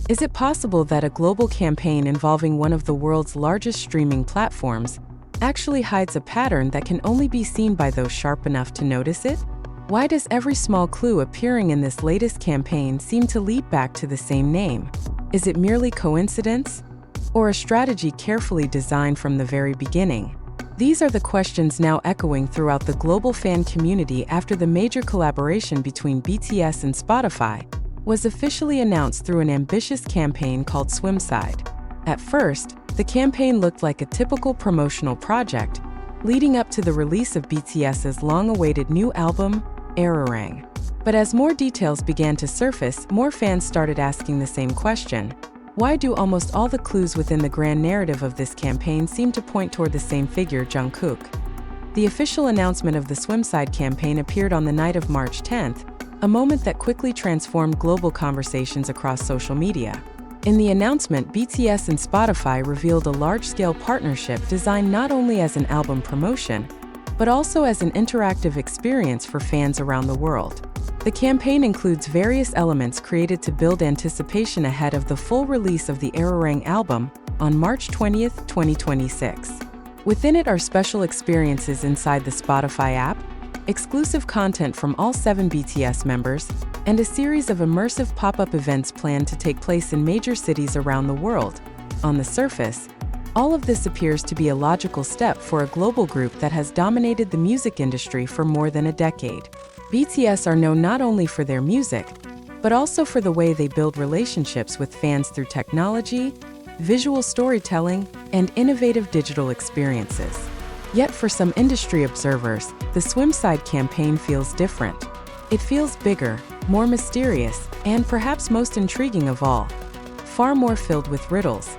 Is it possible that a global campaign involving one of the world's largest streaming platforms actually hides a pattern that can only be seen by those sharp enough to notice it? Why does every small clue appearing in this latest campaign seem to lead back to the same name? Is it merely coincidence? Or a strategy carefully designed from the very beginning? These are the questions now echoing throughout the global fan community after the major collaboration between BTS and Spotify was officially announced through an ambitious campaign called SWIMSIDE. At first, the campaign looked like a typical promotional project, leading up to the release of BTS's long-awaited new album, Erarang. But as more details began to surface, more fans started asking the same question. Why do almost all the clues within the grand narrative of this campaign seem to point toward the same figure, Jungkook? The official announcement of the SWIMSIDE campaign appeared on the night of March 10th, a moment that quickly transformed global conversations across social media. In the announcement, BTS and Spotify revealed a large-scale partnership designed not only as an album promotion, but also as an interactive experience for fans around the world. The campaign includes various elements created to build anticipation ahead of the full release of the Erarang album on March 20, 2026. Within it are special experiences inside the Spotify app, exclusive content from all 7 BTS members, and a series of immersive pop-up events planned to take place in major cities around the world. On the surface, all of this appears to be a logical step for a global group that has dominated the music industry for more than a decade. BTS are known not only for their music, but also for the way they build relationships with fans through technology, visual storytelling, and innovative digital experiences. Yet for some industry observers, the SWIMSIDE campaign feels different. It feels bigger, more mysterious, and perhaps most intriguing of all, far more filled with riddles.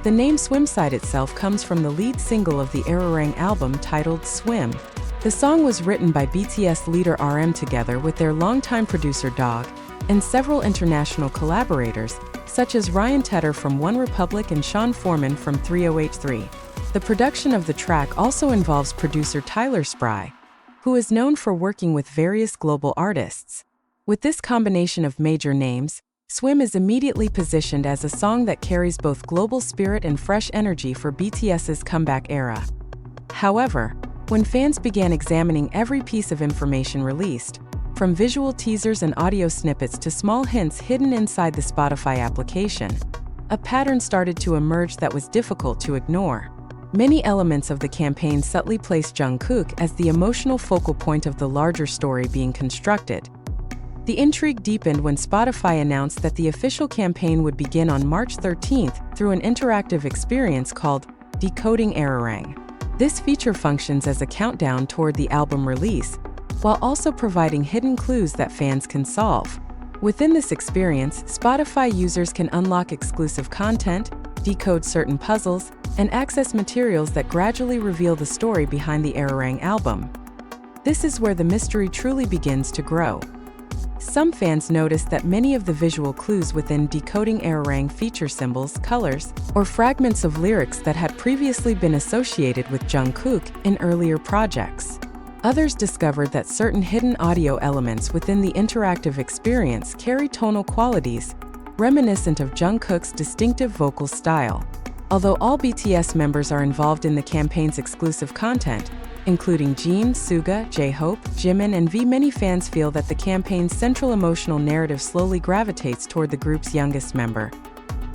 The name SWIMSIDE itself comes from the lead single of the Erarang album titled Swim. The song was written by BTS leader RM together with their longtime producer Dog and several international collaborators, such as Ryan Tedder from One Republic and Sean Foreman from 30H3. The production of the track also involves producer Tyler Spry, who is known for working with various global artists. With this combination of major names, Swim is immediately positioned as a song that carries both global spirit and fresh energy for BTS's comeback era. However, when fans began examining every piece of information released, from visual teasers and audio snippets to small hints hidden inside the Spotify application, a pattern started to emerge that was difficult to ignore. Many elements of the campaign subtly placed Jungkook as the emotional focal point of the larger story being constructed. The intrigue deepened when Spotify announced that the official campaign would begin on March 13th through an interactive experience called Decoding Erarang. This feature functions as a countdown toward the album release, while also providing hidden clues that fans can solve. Within this experience, Spotify users can unlock exclusive content, decode certain puzzles, and access materials that gradually reveal the story behind the Erarang album. This is where the mystery truly begins to grow. Some fans noticed that many of the visual clues within Decoding Erarang feature symbols, colors, or fragments of lyrics that had previously been associated with Jungkook in earlier projects. Others discovered that certain hidden audio elements within the interactive experience carry tonal qualities reminiscent of Jungkook's distinctive vocal style. Although all BTS members are involved in the campaign's exclusive content, including Jin, Suga, J-Hope, Jimin, and V, many fans feel that the campaign's central emotional narrative slowly gravitates toward the group's youngest member.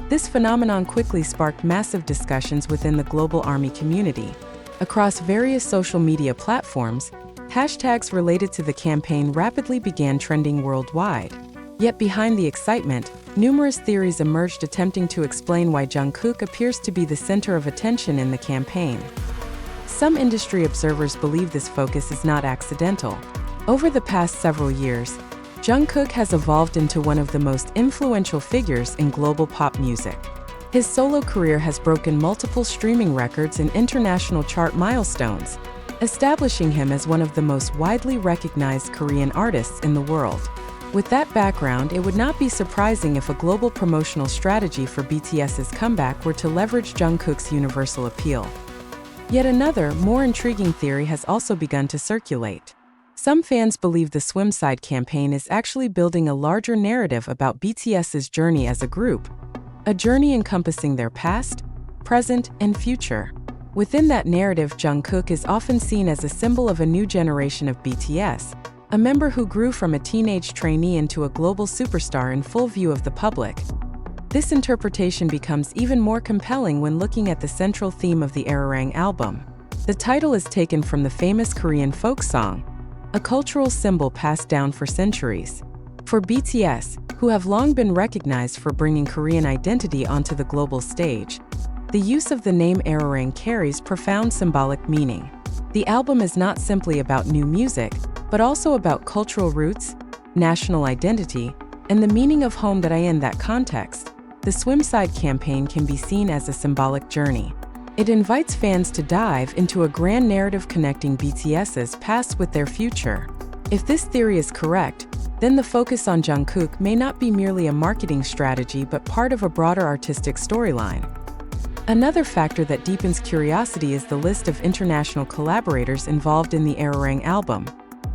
This phenomenon quickly sparked massive discussions within the global ARMY community. Across various social media platforms, hashtags related to the campaign rapidly began trending worldwide. Yet behind the excitement, numerous theories emerged attempting to explain why Jungkook appears to be the center of attention in the campaign. Some industry observers believe this focus is not accidental. Over the past several years, Jungkook has evolved into one of the most influential figures in global pop music. His solo career has broken multiple streaming records and international chart milestones, establishing him as one of the most widely recognized Korean artists in the world. With that background, it would not be surprising if a global promotional strategy for BTS's comeback were to leverage Jungkook's universal appeal. Yet another, more intriguing theory has also begun to circulate. Some fans believe the SWIMSIDE campaign is actually building a larger narrative about BTS's journey as a group, a journey encompassing their past, present, and future. Within that narrative, Jungkook is often seen as a symbol of a new generation of BTS, a member who grew from a teenage trainee into a global superstar in full view of the public. This interpretation becomes even more compelling when looking at the central theme of the Arirang album. The title is taken from the famous Korean folk song, a cultural symbol passed down for centuries. For BTS, who have long been recognized for bringing Korean identity onto the global stage, the use of the name Arirang carries profound symbolic meaning. The album is not simply about new music, but also about cultural roots, national identity, and the meaning of home that in that context. The SWIMSIDE campaign can be seen as a symbolic journey. It invites fans to dive into a grand narrative connecting BTS's past with their future. If this theory is correct, then the focus on Jungkook may not be merely a marketing strategy but part of a broader artistic storyline. Another factor that deepens curiosity is the list of international collaborators involved in the Arirang album.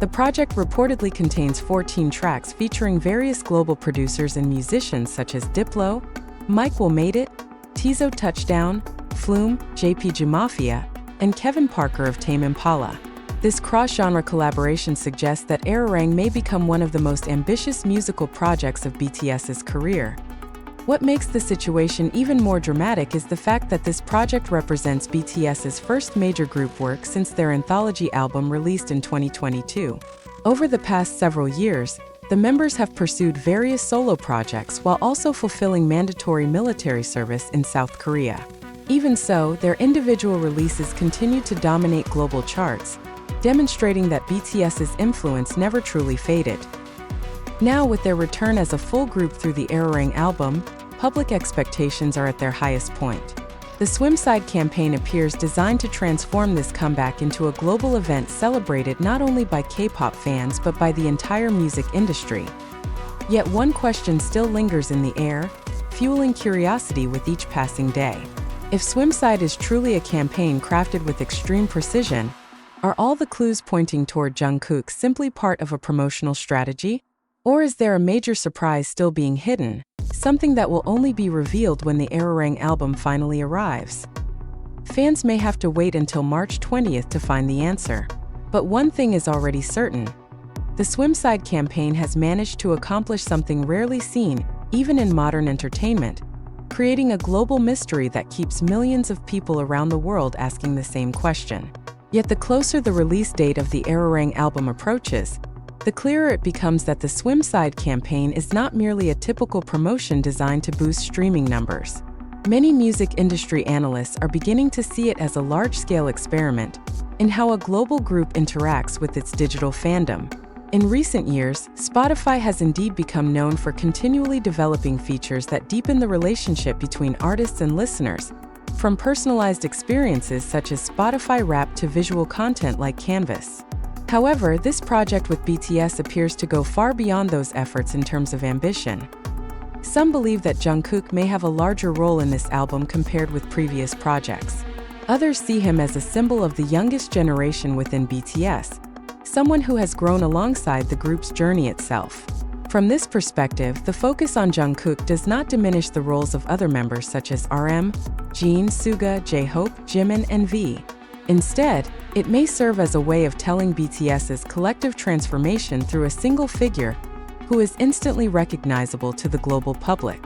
The project reportedly contains 14 tracks featuring various global producers and musicians such as Diplo, Mike Will Made It, Tizo Touchdown, Flume, JP Mafia, and Kevin Parker of Tame Impala. This cross-genre collaboration suggests that Arirang may become one of the most ambitious musical projects of BTS's career. What makes the situation even more dramatic is the fact that this project represents BTS's first major group work since their anthology album released in 2022. Over the past several years, the members have pursued various solo projects while also fulfilling mandatory military service in South Korea. Even so, their individual releases continue to dominate global charts, demonstrating that BTS's influence never truly faded. Now, with their return as a full group through the Arirang album, public expectations are at their highest point. The SWIMSIDE campaign appears designed to transform this comeback into a global event celebrated not only by K-pop fans but by the entire music industry. Yet one question still lingers in the air, fueling curiosity with each passing day. If SWIMSIDE is truly a campaign crafted with extreme precision, are all the clues pointing toward Jungkook simply part of a promotional strategy? Or is there a major surprise still being hidden, something that will only be revealed when the Arirang album finally arrives? Fans may have to wait until March 20th to find the answer. But one thing is already certain. The SWIMSIDE campaign has managed to accomplish something rarely seen, even in modern entertainment, creating a global mystery that keeps millions of people around the world asking the same question. Yet the closer the release date of the Arirang album approaches, the clearer it becomes that the SWIMSIDE campaign is not merely a typical promotion designed to boost streaming numbers. Many music industry analysts are beginning to see it as a large-scale experiment in how a global group interacts with its digital fandom. In recent years, Spotify has indeed become known for continually developing features that deepen the relationship between artists and listeners, from personalized experiences such as Spotify Wrapped to visual content like Canvas. However, this project with BTS appears to go far beyond those efforts in terms of ambition. Some believe that Jungkook may have a larger role in this album compared with previous projects. Others see him as a symbol of the youngest generation within BTS, someone who has grown alongside the group's journey itself. From this perspective, the focus on Jungkook does not diminish the roles of other members such as RM, Jin, Suga, J-Hope, Jimin, and V. Instead, it may serve as a way of telling BTS's collective transformation through a single figure who is instantly recognizable to the global public.